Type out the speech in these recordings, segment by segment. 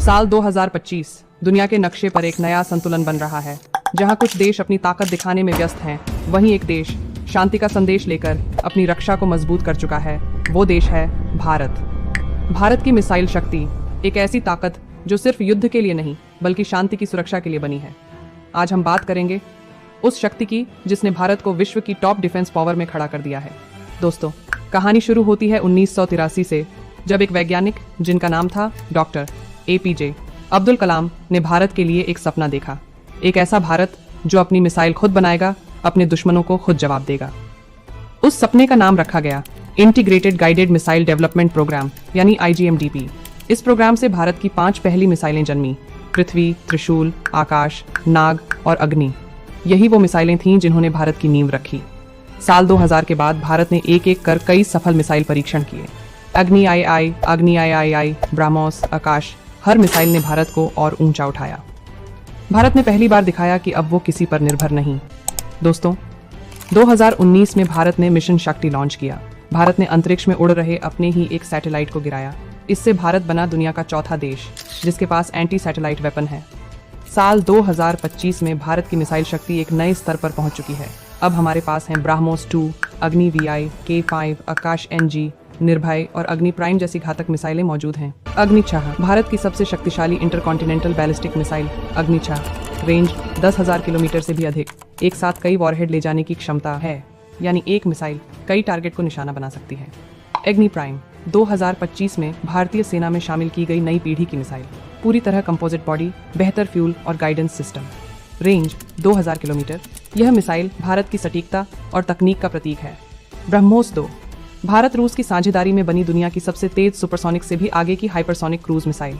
साल 2025 दुनिया के नक्शे पर एक नया संतुलन बन रहा है। जहां कुछ देश अपनी ताकत दिखाने में व्यस्त हैं, वहीं एक देश शांति का संदेश लेकर अपनी रक्षा को मजबूत कर चुका है। वो देश है भारत। भारत की मिसाइल शक्ति एक ऐसी ताकत जो सिर्फ युद्ध के लिए नहीं बल्कि शांति की सुरक्षा के लिए बनी है। आज हम बात करेंगे उस शक्ति की जिसने भारत को विश्व की टॉप डिफेंस पावर में खड़ा कर दिया है। दोस्तों, कहानी शुरू होती है 1983 से, जब एक वैज्ञानिक जिनका नाम था डॉक्टर APJ अब्दुल कलाम ने भारत के लिए एक सपना देखा। एक ऐसा भारत जो अपनी मिसाइल खुद बनाएगा, अपने दुश्मनों को खुद जवाब देगा। उस सपने का नाम रखा गया integrated guided missile development program यानी IGMDP। इस प्रोग्राम से भारत की 5 पहली मिसाइलें जन्मी: पृथ्वी, त्रिशूल, आकाश, नाग और अग्नि। यही वो मिसाइलें थीं जिन्होंने भारत की नींव रखी। साल 2000 के बाद भारत ने एक एक कर कई सफल मिसाइल परीक्षण किए। अग्नि II, ब्रह्मोस, आकाश, हर मिसाइल ने भारत को और ऊंचा उठाया। भारत ने पहली बार दिखाया कि अब वो किसी पर निर्भर नहीं। दोस्तों, 2019 में भारत ने मिशन शक्ति लॉन्च किया। भारत ने अंतरिक्ष में उड़ रहे अपने ही एक सैटेलाइट को गिराया। इससे भारत बना दुनिया का चौथा देश जिसके पास एंटी सैटेलाइट वेपन है। साल 2025 में भारत की मिसाइल शक्ति एक नए स्तर पर पहुंच चुकी है। अब हमारे पास हैं ब्रह्मोस 2, अग्नि VI, K5, आकाश NG, निर्भय और अग्नि प्राइम जैसी घातक मिसाइलें मौजूद हैं। अग्नि 6 भारत की सबसे शक्तिशाली इंटरकॉन्टिनेंटल बैलिस्टिक मिसाइल। अग्नि 6 रेंज 10,000 किलोमीटर से भी अधिक, एक साथ कई वॉरहेड ले जाने की क्षमता है, यानी एक मिसाइल कई टारगेट को निशाना बना सकती है। अग्नि प्राइम 2025 में भारतीय सेना में शामिल की गई नई पीढ़ी की मिसाइल। पूरी तरह कंपोजिट बॉडी, बेहतर फ्यूल और गाइडेंस सिस्टम। Range 2000 kilometre. यह मिसाइल भारत की सटीकता और तकनीक का प्रतीक है। ब्रह्मोस 2 भारत रूस की साझेदारी में बनी दुनिया की सबसे तेज सुपरसोनिक से भी आगे की हाइपरसोनिक क्रूज मिसाइल।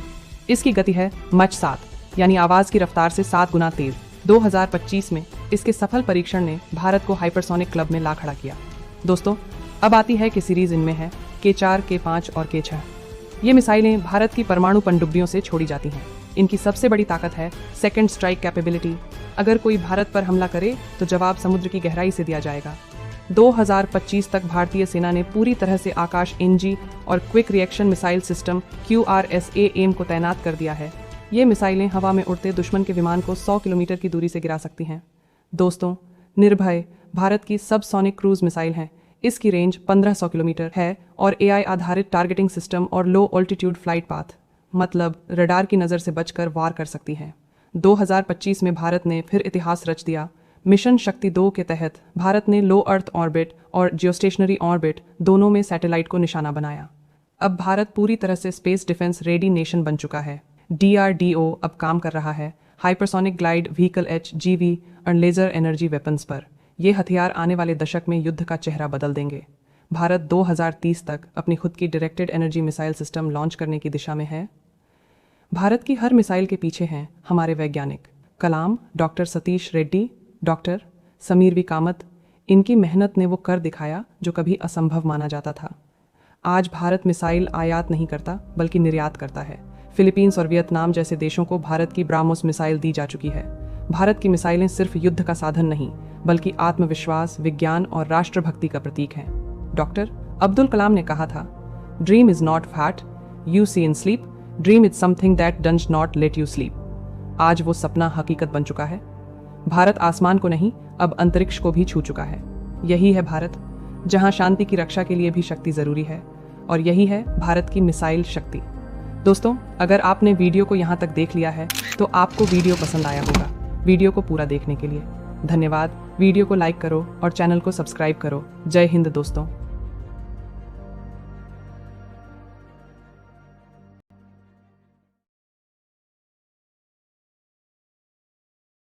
इसकी गति है मच 7 यानी आवाज की रफ्तार से 7 गुना तेज। 2025 में इसके सफल परीक्षण ने भारत को हाइपरसोनिक क्लब में ला खड़ा किया। दोस्तों, अब आती है कि सीरीज इनमें है K4, K5 और K6। ये मिसाइलें भारत की परमाणु पनडुब्बियों से छोड़ी जाती हैं। इनकी सबसे बड़ी ताकत है सेकंड स्ट्राइक कैपेबिलिटी। अगर कोई भारत पर हमला करे तो जवाब समुद्र की गहराई से दिया जाएगा। 2025 तक भारतीय सेना ने पूरी तरह से आकाश NG और quick reaction missile system QRSAM को तैनात कर दिया है। ये मिसाइलें हवा में उड़ते दुश्मन के विमान को 100 किलोमीटर की दूरी से गिरा सकती हैं। दोस्तों, निर्भय भारत की सबसोनिक क्रूज मिसाइल है। इसकी रेंज 1500 किलोमीटर है और AI आधारित टारगेटिंग सिस्टम और लो ऑल्टीट्यूड फ्लाइट पाथ, मतलब रडार की नज़र से बचकर वार कर सकती है। 2025 में भारत ने फिर इतिहास रच दिया। मिशन शक्ति 2 के तहत भारत ने लो अर्थ ऑर्बिट और जियोस्टेशनरी ऑर्बिट दोनों में सैटेलाइट को निशाना बनाया। अब भारत पूरी तरह से स्पेस डिफेंस रेडी नेशन बन चुका है। DRDO अब काम कर रहा है हाइपरसोनिक ग्लाइड व्हीकल HGV और लेजर एनर्जी वेपन्स पर। ये हथियार आने वाले दशक में युद्ध का चेहरा बदल देंगे। भारत 2030 तक अपनी खुद की directed energy missile system launch करने की दिशा में है। भारत की हर मिसाइल के पीछे हैं हमारे वैज्ञानिक Kalam, doctor Satish Reddy, doctor Sameer V Kamath. इनकी मेहनत ने वो कर दिखाया जो कभी असंभव माना जाता था। आज भारत मिसाइल आयात नहीं करता बल्कि निर्यात करता है। फिलीपींस और वियतनाम जैसे देशों को भारत की ब्राह्मोस मिसाइल दी जा चुकी है। भारत की मिसाइलें सिर्फ युद्ध का साधन नहीं बल्कि आत्मविश्वास, विज्ञान और राष्ट्रभक्ति का प्रतीक हैं। डॉक्टर अब्दुल कलाम ने कहा था, dream is not that you see in sleep, dream is something that does not let you sleep. आज वो सपना हकीकत बन चुका है। भारत आसमान को नहीं, अब अंतरिक्ष को भी छू चुका है। यही है भारत, जहां शांति की रक्षा के लिए भी शक्ति जरूरी है, और यही है भारत की मिसाइल शक्ति। दोस्तों, अगर आपने वीडियो को यहाँ तक देख लिया है तो आपको वीडियो पसंद आया होगा। वीडियो को पूरा देखने के लिए धन्यवाद। वीडियो को लाइक करो और चैनल को सब्सक्राइब करो। जय हिंद दोस्तों।